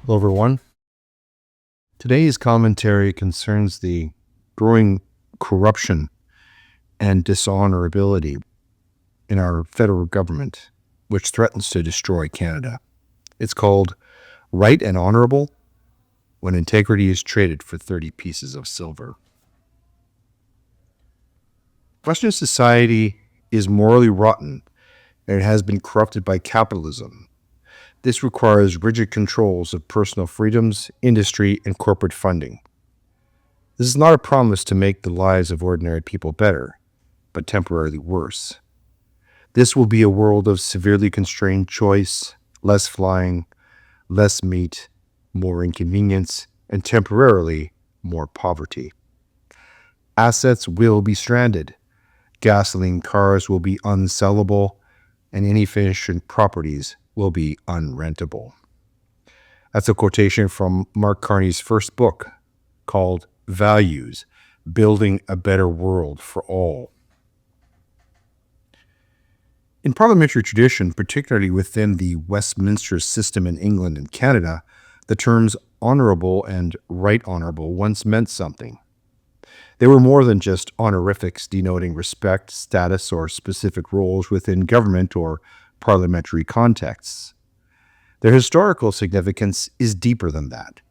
Hello, everyone. Today's commentary concerns the growing corruption and dishonorability in our federal government, which threatens to destroy Canada. It's called Right and Honorable When Integrity is Traded for 30 Pieces of Silver. Western society is morally rotten, and it has been corrupted by capitalism. This requires rigid controls of personal freedoms, industry, and corporate funding. This is not a promise to make the lives of ordinary people better, but temporarily worse. This will be a world of severely constrained choice, less flying, less meat, more inconvenience, and temporarily more poverty. Assets will be stranded. Gasoline cars will be unsellable, and inefficient properties will be unrentable. That's a quotation from Mark Carney's first book called Values, Building a Better World for All. In parliamentary tradition, particularly within the Westminster system in England and Canada, the terms honorable and right honorable once meant something. They were more than just honorifics denoting respect, status, or specific roles within government or parliamentary contexts. Their historical significance is deeper than that.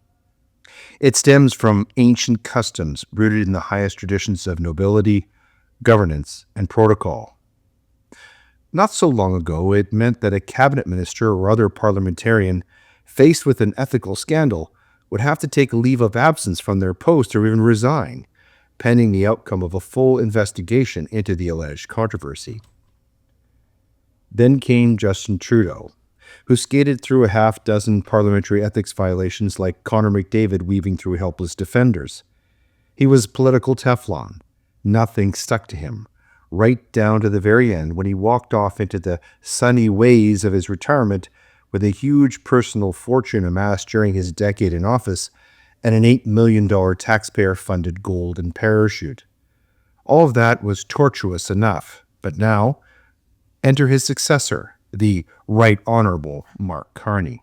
It stems from ancient customs rooted in the highest traditions of nobility, governance, and protocol. Not so long ago, it meant that a cabinet minister or other parliamentarian faced with an ethical scandal would have to take a leave of absence from their post or even resign, pending the outcome of a full investigation into the alleged controversy. Then came Justin Trudeau, who skated through a half-dozen parliamentary ethics violations like Connor McDavid weaving through helpless defenders. He was political Teflon. Nothing stuck to him, right down to the very end when he walked off into the sunny ways of his retirement with a huge personal fortune amassed during his decade in office and an $8 million taxpayer-funded golden parachute. All of that was tortuous enough, but now, enter his successor, the Right Honorable Mark Carney.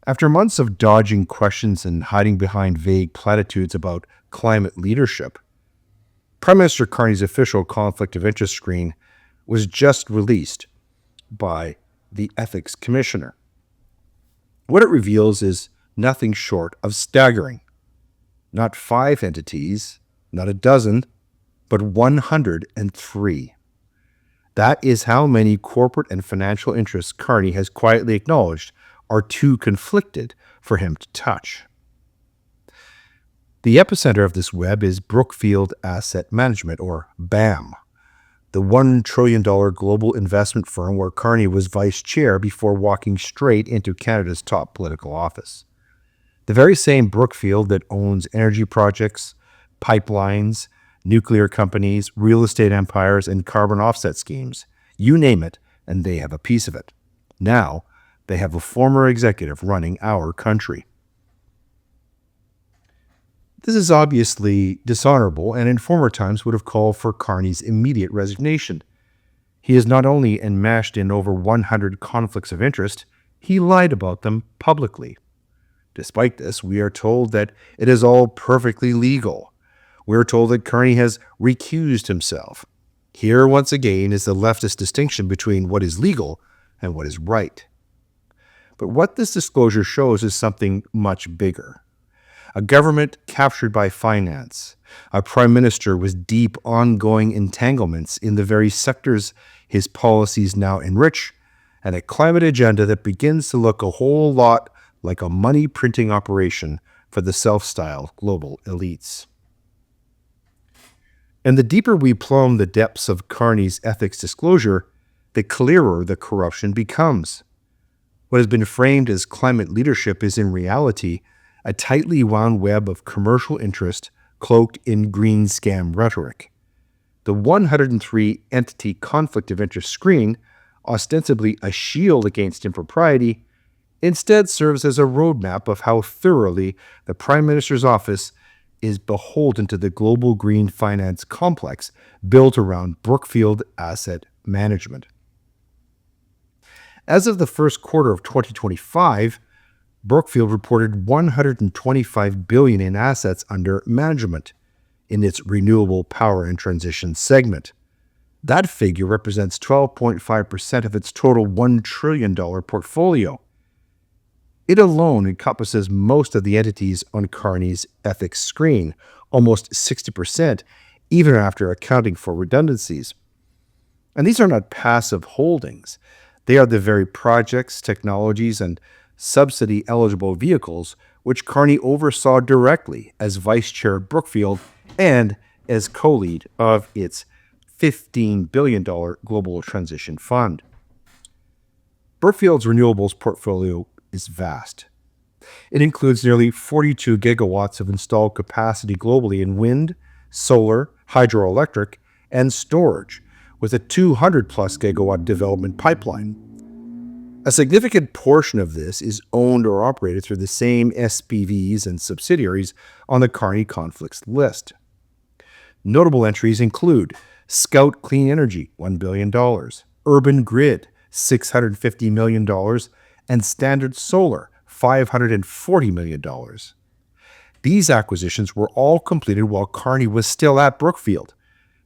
After months of dodging questions and hiding behind vague platitudes about climate leadership, Prime Minister Carney's official conflict of interest screen was just released by the Ethics Commissioner. What it reveals is nothing short of staggering. Not 5 entities, not a dozen, but 103. That is how many corporate and financial interests Carney has quietly acknowledged are too conflicted for him to touch. The epicenter of this web is Brookfield Asset Management, or BAM, the $1 trillion global investment firm where Carney was vice chair before walking straight into Canada's top political office. The very same Brookfield that owns energy projects, pipelines, nuclear companies, real estate empires, and carbon offset schemes. You name it, and they have a piece of it. Now, they have a former executive running our country. This is obviously dishonorable, and in former times would have called for Carney's immediate resignation. He is not only enmeshed in over 100 conflicts of interest, he lied about them publicly. Despite this, we are told that it is all perfectly legal. We are told that Carney has recused himself. Here, once again, is the leftist distinction between what is legal and what is right. But what this disclosure shows is something much bigger. A government captured by finance, a prime minister with deep ongoing entanglements in the very sectors his policies now enrich, and a climate agenda that begins to look a whole lot like a money-printing operation for the self-styled global elites. And the deeper we plumb the depths of Carney's ethics disclosure, the clearer the corruption becomes. What has been framed as climate leadership is in reality a tightly wound web of commercial interest cloaked in green scam rhetoric. The 103-entity conflict of interest screen, ostensibly a shield against impropriety, instead serves as a roadmap of how thoroughly the Prime Minister's office is beholden to the global green finance complex built around Brookfield Asset Management. As of the first quarter of 2025, Brookfield reported $125 billion in assets under management in its renewable power and transition segment. That figure represents 12.5% of its total $1 trillion portfolio. It alone encompasses most of the entities on Carney's ethics screen, almost 60%, even after accounting for redundancies. And these are not passive holdings. They are the very projects, technologies, and subsidy-eligible vehicles which Carney oversaw directly as vice chair of Brookfield and as co-lead of its $15 billion Global Transition Fund. Brookfield's renewables portfolio is vast. It includes nearly 42 gigawatts of installed capacity globally in wind, solar, hydroelectric, and storage, with a 200-plus gigawatt development pipeline. A significant portion of this is owned or operated through the same SPVs and subsidiaries on the Carney conflicts list. Notable entries include Scout Clean Energy, $1 billion, Urban Grid, $650 million, and Standard Solar, $540 million. These acquisitions were all completed while Carney was still at Brookfield,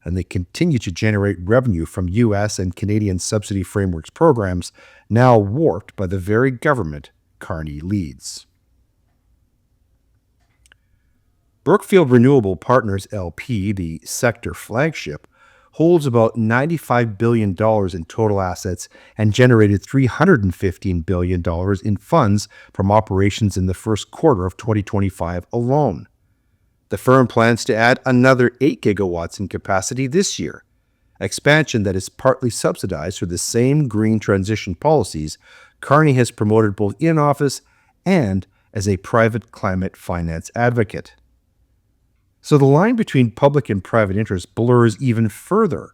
and they continue to generate revenue from U.S. and Canadian subsidy frameworks programs now warped by the very government Carney leads. Brookfield Renewable Partners LP, the sector flagship, holds about $95 billion in total assets and generated $315 billion in funds from operations in the first quarter of 2025 alone. The firm plans to add another 8 gigawatts in capacity this year, expansion that is partly subsidized through the same green transition policies Carney has promoted both in office and as a private climate finance advocate. So the line between public and private interest blurs even further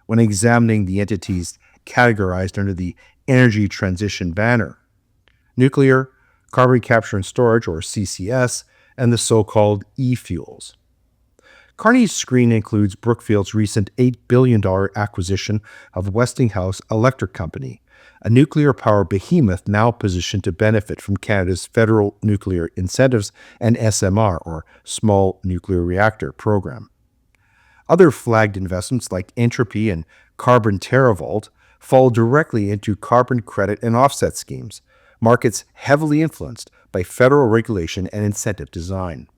when examining the entities categorized under the energy transition banner: nuclear, carbon capture and storage, or CCS, and the so-called e-fuels. Carney's screen includes Brookfield's recent $8 billion acquisition of Westinghouse Electric Company, a nuclear power behemoth now positioned to benefit from Canada's federal nuclear incentives and SMR, or Small Nuclear Reactor, program. Other flagged investments like Entropy and Carbon TerraVault fall directly into carbon credit and offset schemes, markets heavily influenced by federal regulation and incentive design.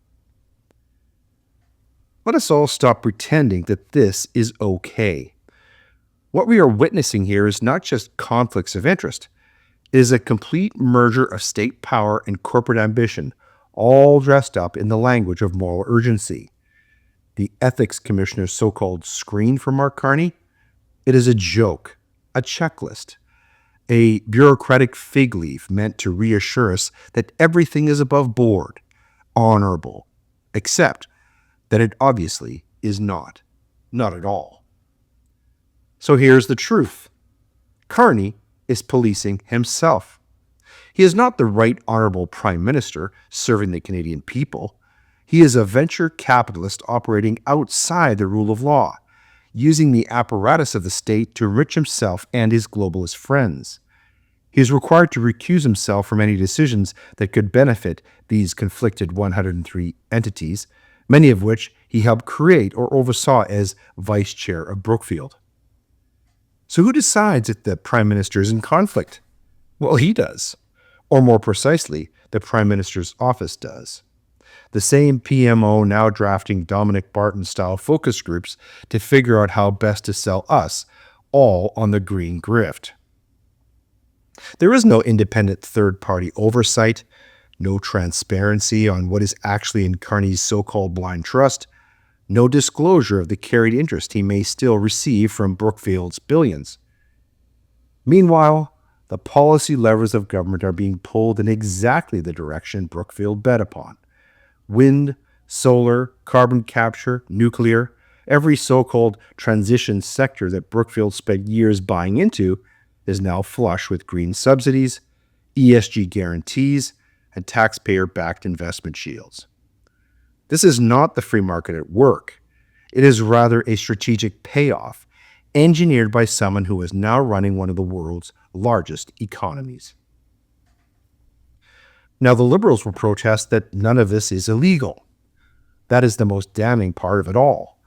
Let us all stop pretending that this is okay. What we are witnessing here is not just conflicts of interest. It is a complete merger of state power and corporate ambition, all dressed up in the language of moral urgency. The Ethics Commissioner's so-called screen for Mark Carney? It is a joke, a checklist, a bureaucratic fig leaf meant to reassure us that everything is above board, honorable, except that it obviously is not at all. So here's the truth. Carney is policing himself. He is not the Right Honorable Prime Minister serving the Canadian people. He is a venture capitalist operating outside the rule of law, using the apparatus of the state to enrich himself and his globalist friends. He is required to recuse himself from any decisions that could benefit these conflicted 103 entities, many of which he helped create or oversaw as vice chair of Brookfield. So who decides if the Prime Minister is in conflict? Well, he does. Or more precisely, the Prime Minister's office does. The same PMO now drafting Dominic Barton-style focus groups to figure out how best to sell us, all on the green grift. There is no independent third-party oversight, no transparency on what is actually in Carney's so-called blind trust, no disclosure of the carried interest he may still receive from Brookfield's billions. Meanwhile, the policy levers of government are being pulled in exactly the direction Brookfield bet upon. Wind, solar, carbon capture, nuclear, every so-called transition sector that Brookfield spent years buying into is now flush with green subsidies, ESG guarantees, and taxpayer-backed investment shields. This is not the free market at work. It is rather a strategic payoff, engineered by someone who is now running one of the world's largest economies. Now, the Liberals will protest that none of this is illegal. That is the most damning part of it all.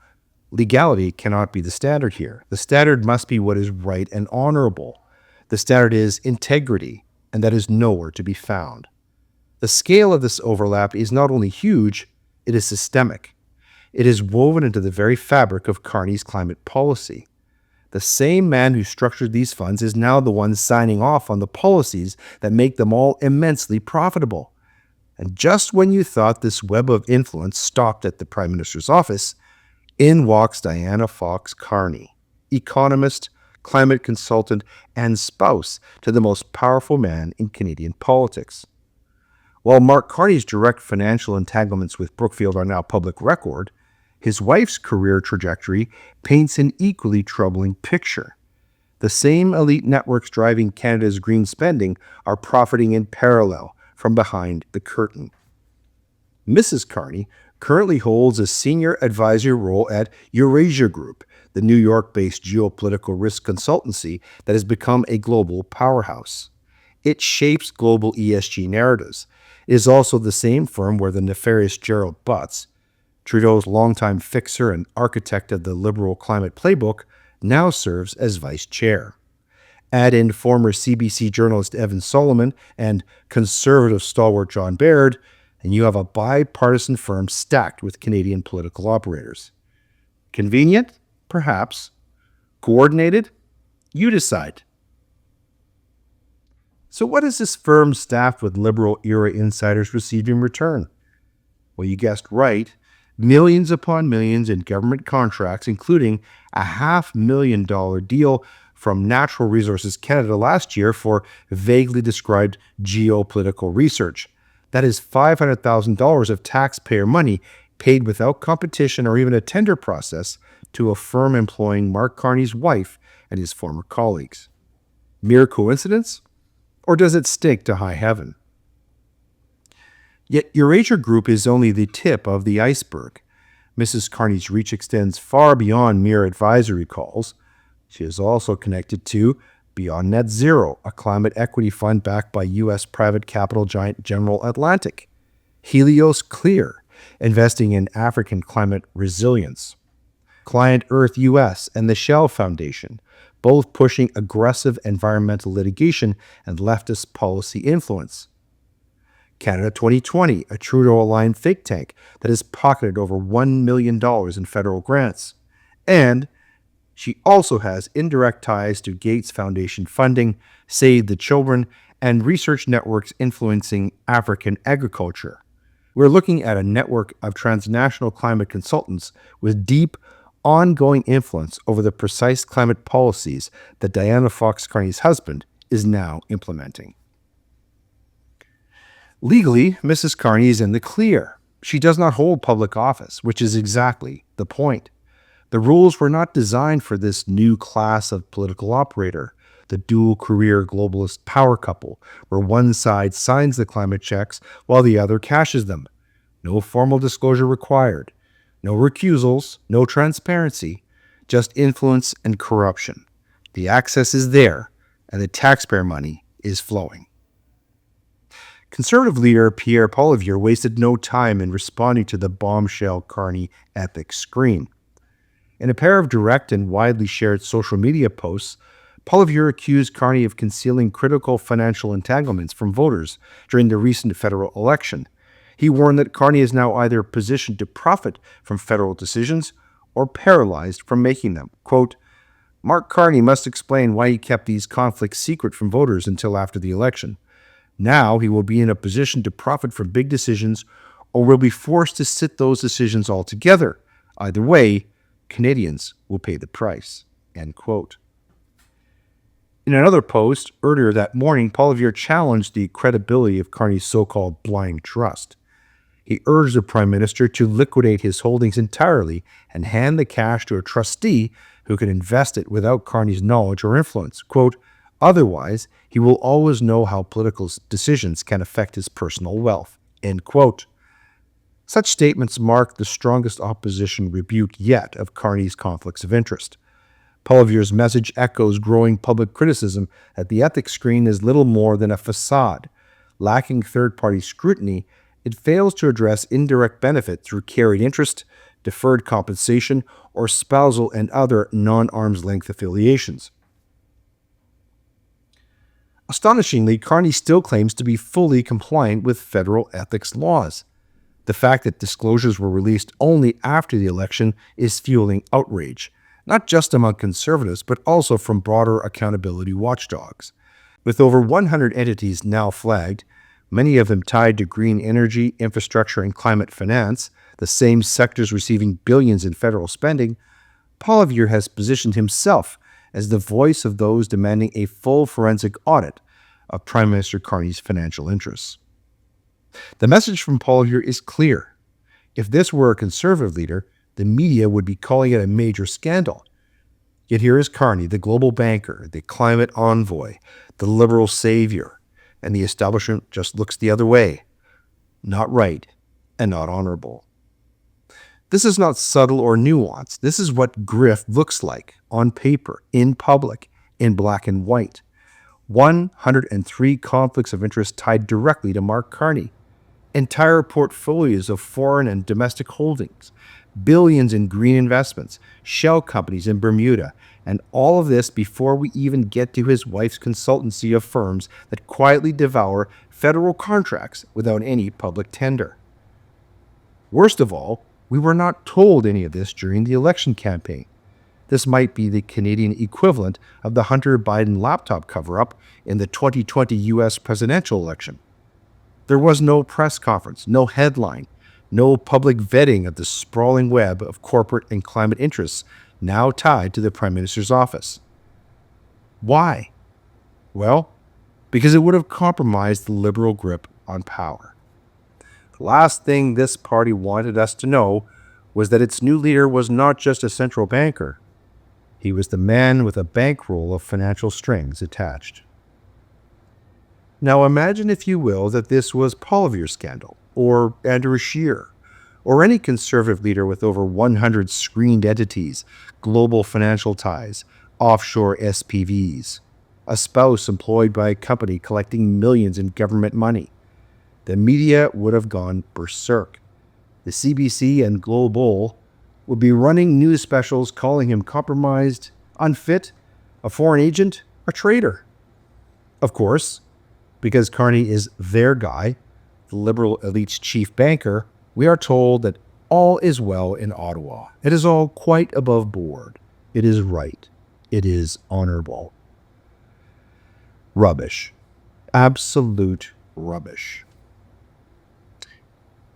Legality cannot be the standard here. The standard must be what is right and honorable. The standard is integrity, and that is nowhere to be found. The scale of this overlap is not only huge, it is systemic. It is woven into the very fabric of Carney's climate policy. The same man who structured these funds is now the one signing off on the policies that make them all immensely profitable. And just when you thought this web of influence stopped at the Prime Minister's office, in walks Diana Fox Carney, economist, climate consultant, and spouse to the most powerful man in Canadian politics. While Mark Carney's direct financial entanglements with Brookfield are now public record, his wife's career trajectory paints an equally troubling picture. The same elite networks driving Canada's green spending are profiting in parallel from behind the curtain. Mrs. Carney currently holds a senior advisory role at Eurasia Group, the New York-based geopolitical risk consultancy that has become a global powerhouse. It shapes global ESG narratives. It is also the same firm where the nefarious Gerald Butts, Trudeau's longtime fixer and architect of the Liberal climate playbook, now serves as vice chair. Add in former CBC journalist Evan Solomon and conservative stalwart John Baird, and you have a bipartisan firm stacked with Canadian political operators. Convenient? Perhaps. Coordinated? You decide. So what is this firm staffed with Liberal-era insiders receive in return? Well, you guessed right. Millions upon millions in government contracts, including a $500,000 deal from Natural Resources Canada last year for vaguely described geopolitical research. That is $500,000 of taxpayer money paid without competition or even a tender process to a firm employing Mark Carney's wife and his former colleagues. Mere coincidence? Or does it stink to high heaven? Yet Eurasia Group is only the tip of the iceberg. Mrs. Carney's reach extends far beyond mere advisory calls. She is also connected to Beyond Net Zero, a climate equity fund backed by U.S. private capital giant General Atlantic. Helios Clear, investing in African climate resilience. Client Earth US and the Shell Foundation, both pushing aggressive environmental litigation and leftist policy influence. Canada 2020, a Trudeau-aligned think tank that has pocketed over $1 million in federal grants. And she also has indirect ties to Gates Foundation funding, Save the Children, and research networks influencing African agriculture. We're looking at a network of transnational climate consultants with deep, ongoing influence over the precise climate policies that Diana Fox Carney's husband is now implementing. Legally, Mrs. Carney is in the clear. She does not hold public office, which is exactly the point. The rules were not designed for this new class of political operator, the dual-career globalist power couple, where one side signs the climate checks while the other cashes them. No formal disclosure required. No recusals, no transparency, just influence and corruption. The access is there, and the taxpayer money is flowing. Conservative leader Pierre Poilievre wasted no time in responding to the bombshell Carney epic scream. In a pair of direct and widely shared social media posts, Poilievre accused Carney of concealing critical financial entanglements from voters during the recent federal election. He warned that Carney is now either positioned to profit from federal decisions or paralyzed from making them. Quote, Mark Carney must explain why he kept these conflicts secret from voters until after the election. Now he will be in a position to profit from big decisions or will be forced to sit those decisions altogether. Either way, Canadians will pay the price. End quote. In another post earlier that morning, Poilievre challenged the credibility of Carney's so-called blind trust. He urged the Prime Minister to liquidate his holdings entirely and hand the cash to a trustee who can invest it without Carney's knowledge or influence. Quote, otherwise, he will always know how political decisions can affect his personal wealth. End quote. Such statements mark the strongest opposition rebuke yet of Carney's conflicts of interest. Poilievre's message echoes growing public criticism that the ethics screen is little more than a facade. lacking third-party scrutiny, it fails to address indirect benefit through carried interest, deferred compensation, or spousal and other non-arm's length affiliations. Astonishingly, Carney still claims to be fully compliant with federal ethics laws. The fact that disclosures were released only after the election is fueling outrage, not just among conservatives, but also from broader accountability watchdogs. With over 100 entities now flagged, many of them tied to green energy, infrastructure, and climate finance, the same sectors receiving billions in federal spending, Poilievre has positioned himself as the voice of those demanding a full forensic audit of Prime Minister Carney's financial interests. The message from Poilievre is clear. If this were a conservative leader, the media would be calling it a major scandal. Yet here is Carney, the global banker, the climate envoy, the liberal savior, and the establishment just looks the other way. Not right and not honorable. This is not subtle or nuanced. This is what grift looks like on paper, in public, in black and white. 103 conflicts of interest tied directly to Mark Carney. Entire portfolios of foreign and domestic holdings, billions in green investments, shell companies in Bermuda, and all of this before we even get to his wife's consultancy of firms that quietly devour federal contracts without any public tender. Worst of all, we were not told any of this during the election campaign. This might be the Canadian equivalent of the Hunter Biden laptop cover-up in the 2020 U.S. presidential election. There was no press conference, no headline, no public vetting of the sprawling web of corporate and climate interests now tied to the Prime Minister's office. Why? Well, because it would have compromised the Liberal grip on power. The last thing this party wanted us to know was that its new leader was not just a central banker. He was the man with a bankroll of financial strings attached. Now imagine, if you will, that this was Poilievre's scandal, or Andrew Scheer, or any conservative leader with over 100 screened entities, global financial ties, offshore SPVs, a spouse employed by a company collecting millions in government money. The media would have gone berserk. The CBC and Global would be running news specials calling him compromised, unfit, a foreign agent, a traitor. Of course, because Carney is their guy, the Liberal elite's chief banker, we are told that all is well in Ottawa. It is all quite above board. It is right. It is honorable. Rubbish. Absolute rubbish.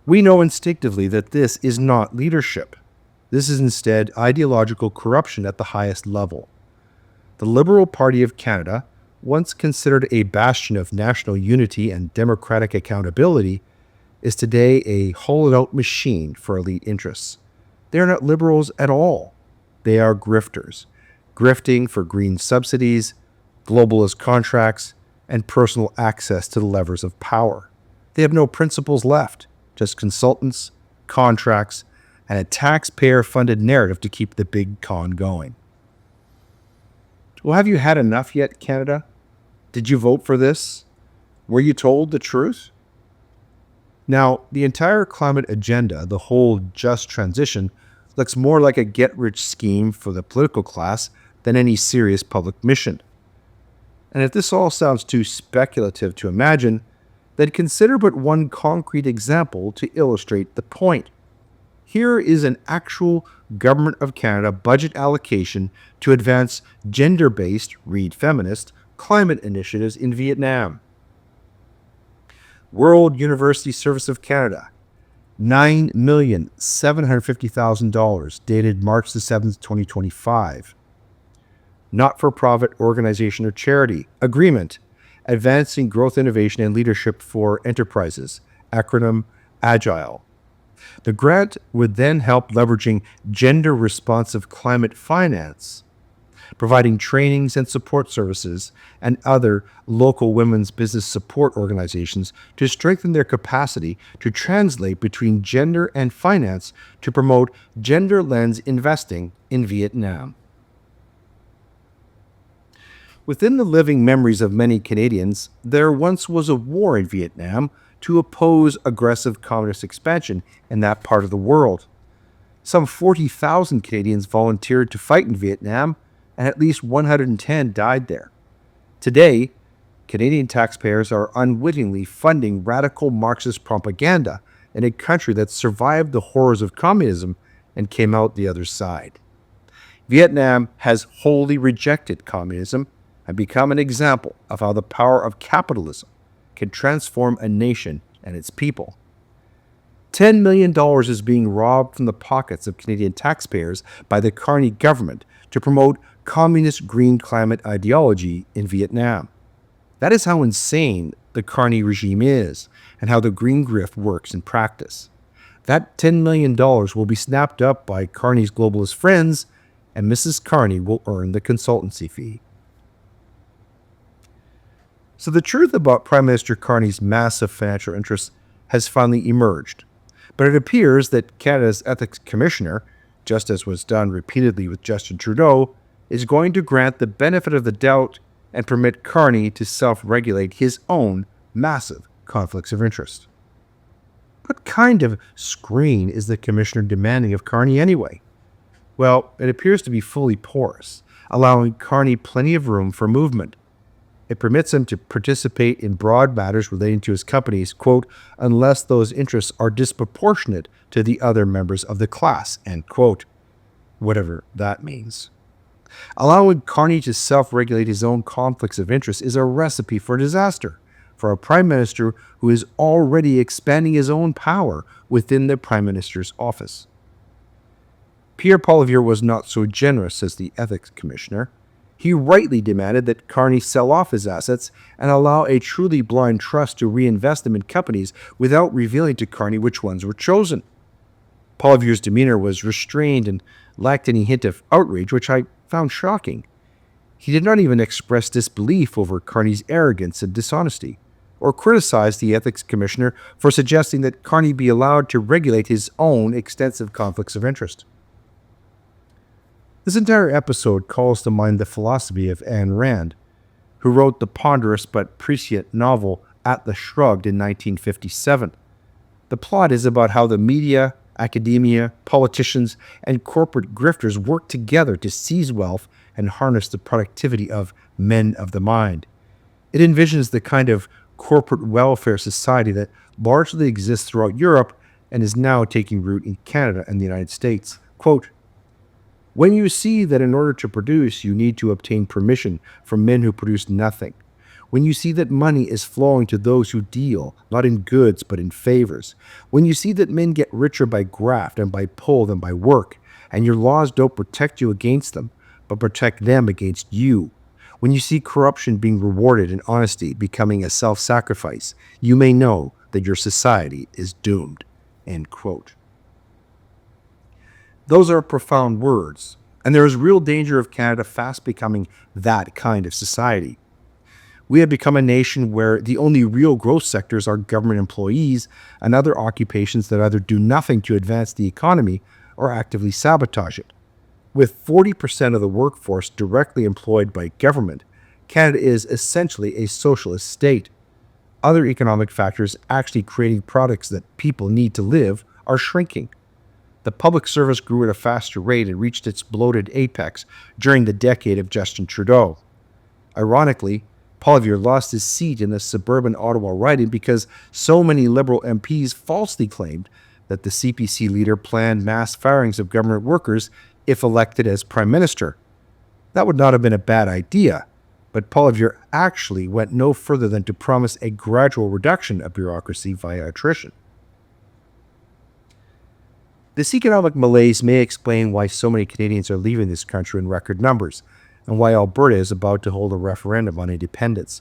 We know instinctively that this is not leadership. This is instead ideological corruption at the highest level. The Liberal Party of Canada, once considered a bastion of national unity and democratic accountability, is today a hollowed-out machine for elite interests. They are not liberals at all. They are grifters, grifting for green subsidies, globalist contracts, and personal access to the levers of power. They have no principles left, just consultants, contracts, and a taxpayer-funded narrative to keep the big con going. Well, have you had enough yet, Canada? Did you vote for this? Were you told the truth? Now, the entire climate agenda, the whole just transition, looks more like a get-rich scheme for the political class than any serious public mission. And if this all sounds too speculative to imagine, then consider but one concrete example to illustrate the point. Here is an actual Government of Canada budget allocation to advance gender-based, read feminist, climate initiatives in Vietnam. World University Service of Canada, $9,750,000, dated March the 7th, 2025. Not-for-profit organization or charity, agreement, Advancing Growth, Innovation, and Leadership for Enterprises, acronym AGILE. The grant would then help leveraging gender-responsive climate finance, providing trainings and support services, and other local women's business support organizations to strengthen their capacity to translate between gender and finance to promote gender lens investing in Vietnam. Within the living memories of many Canadians, there once was a war in Vietnam to oppose aggressive communist expansion in that part of the world. Some 40,000 Canadians volunteered to fight in Vietnam, and at least 110 died there. Today, Canadian taxpayers are unwittingly funding radical Marxist propaganda in a country that survived the horrors of communism and came out the other side. Vietnam has wholly rejected communism and become an example of how the power of capitalism can transform a nation and its people. $10 million is being robbed from the pockets of Canadian taxpayers by the Carney government to promote communist green climate ideology in Vietnam. That is how insane the Carney regime is and how the green grift works in practice. That $10 million will be snapped up by Carney's globalist friends, and Mrs. Carney will earn the consultancy fee. So the truth about Prime Minister Carney's massive financial interests has finally emerged. But it appears that Canada's Ethics Commissioner, just as was done repeatedly with Justin Trudeau, is going to grant the benefit of the doubt and permit Carney to self-regulate his own massive conflicts of interest. What kind of screen is the Commissioner demanding of Carney anyway? Well, it appears to be fully porous, allowing Carney plenty of room for movement. It permits him to participate in broad matters relating to his companies, quote, unless those interests are disproportionate to the other members of the class, end quote, whatever that means. Allowing Carney to self-regulate his own conflicts of interest is a recipe for disaster for a prime minister who is already expanding his own power within the prime minister's office. Pierre Poilievre was not so generous as the ethics commissioner. He rightly demanded that Carney sell off his assets and allow a truly blind trust to reinvest them in companies without revealing to Carney which ones were chosen. Poilievre's demeanor was restrained and lacked any hint of outrage, which I found shocking. He did not even express disbelief over Carney's arrogance and dishonesty, or criticize the ethics commissioner for suggesting that Carney be allowed to regulate his own extensive conflicts of interest. This entire episode calls to mind the philosophy of Ayn Rand, who wrote the ponderous but prescient novel Atlas Shrugged in 1957. The plot is about how the media, academia, politicians, and corporate grifters work together to seize wealth and harness the productivity of men of the mind. It envisions the kind of corporate welfare society that largely exists throughout Europe and is now taking root in Canada and the United States. Quote, when you see that in order to produce, you need to obtain permission from men who produce nothing, when you see that money is flowing to those who deal, not in goods but in favors, when you see that men get richer by graft and by pull than by work, and your laws don't protect you against them, but protect them against you, when you see corruption being rewarded and honesty becoming a self-sacrifice, you may know that your society is doomed. End quote. Those are profound words, and there is real danger of Canada fast becoming that kind of society. We have become a nation where the only real growth sectors are government employees and other occupations that either do nothing to advance the economy or actively sabotage it. With 40% of the workforce directly employed by government, Canada is essentially a socialist state. Other economic factors actually creating products that people need to live are shrinking. The public service grew at a faster rate and reached its bloated apex during the decade of Justin Trudeau. Ironically, Poilievre lost his seat in the suburban Ottawa riding because so many Liberal MPs falsely claimed that the CPC leader planned mass firings of government workers if elected as Prime Minister. That would not have been a bad idea, but Poilievre actually went no further than to promise a gradual reduction of bureaucracy via attrition. This economic malaise may explain why so many Canadians are leaving this country in record numbers, and why Alberta is about to hold a referendum on independence.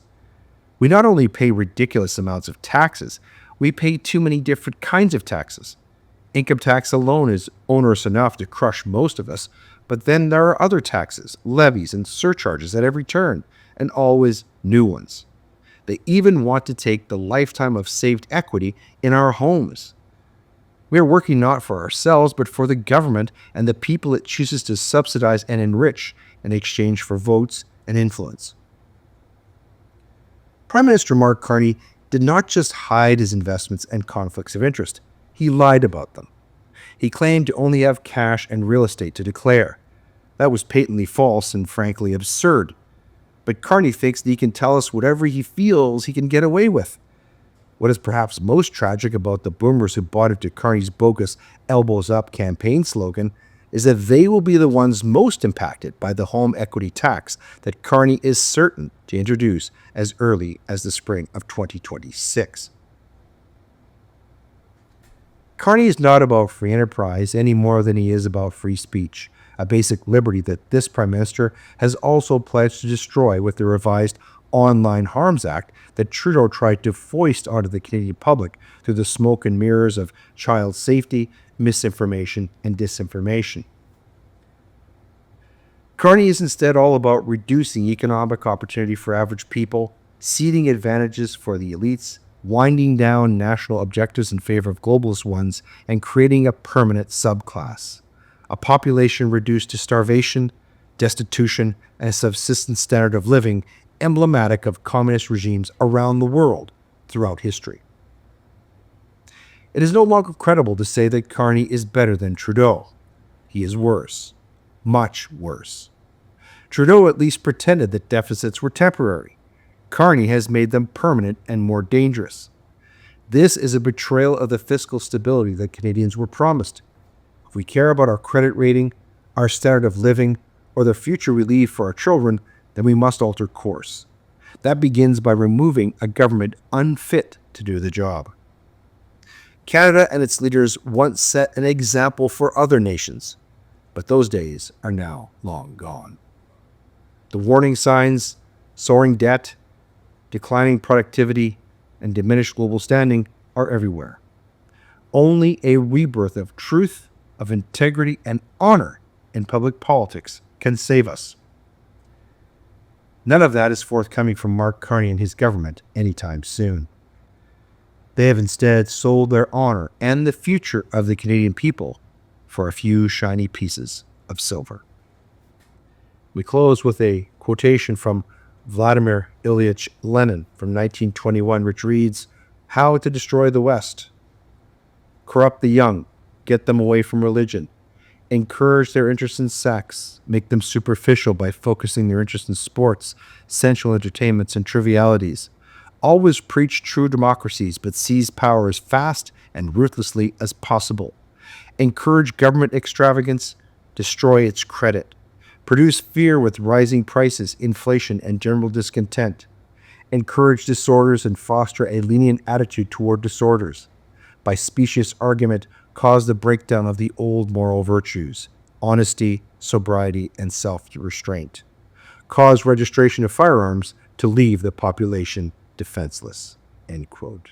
We not only pay ridiculous amounts of taxes, we pay too many different kinds of taxes. Income tax alone is onerous enough to crush most of us, but then there are other taxes, levies, and surcharges at every turn, and always new ones. They even want to take the lifetime of saved equity in our homes. We are working not for ourselves, but for the government and the people it chooses to subsidize and enrich in exchange for votes and influence. Prime Minister Mark Carney did not just hide his investments and conflicts of interest, he lied about them. He claimed to only have cash and real estate to declare. That was patently false and frankly absurd. But Carney thinks that he can tell us whatever he feels he can get away with. What is perhaps most tragic about the boomers who bought into Carney's bogus elbows up campaign slogan is that they will be the ones most impacted by the home equity tax that Carney is certain to introduce as early as the spring of 2026. Carney is not about free enterprise any more than he is about free speech, a basic liberty that this Prime Minister has also pledged to destroy with the revised Online Harms Act that Trudeau tried to foist onto the Canadian public through the smoke and mirrors of child safety, misinformation, and disinformation. Carney is instead all about reducing economic opportunity for average people, ceding advantages for the elites, winding down national objectives in favor of globalist ones, and creating a permanent subclass. A population reduced to starvation, destitution, and a subsistence standard of living emblematic of communist regimes around the world throughout history. It is no longer credible to say that Carney is better than Trudeau. He is worse. Much worse. Trudeau at least pretended that deficits were temporary. Carney has made them permanent and more dangerous. This is a betrayal of the fiscal stability that Canadians were promised. If we care about our credit rating, our standard of living, or the future we leave for our children, then we must alter course. That begins by removing a government unfit to do the job. Canada and its leaders once set an example for other nations, but those days are now long gone. The warning signs, soaring debt, declining productivity, and diminished global standing are everywhere. Only a rebirth of truth, of integrity, and honor in public politics can save us. None of that is forthcoming from Mark Carney and his government anytime soon. They have instead sold their honor and the future of the Canadian people for a few shiny pieces of silver. We close with a quotation from Vladimir Ilyich Lenin from 1921, which reads, "How to destroy the West. Corrupt the young, get them away from religion, encourage their interest in sex, make them superficial by focusing their interest in sports, sensual entertainments, and trivialities. Always preach true democracies, but seize power as fast and ruthlessly as possible. Encourage government extravagance, destroy its credit. Produce fear with rising prices, inflation, and general discontent. Encourage disorders and foster a lenient attitude toward disorders. By specious argument, cause the breakdown of the old moral virtues, honesty, sobriety, and self-restraint. Cause registration of firearms to leave the population defenseless." End quote.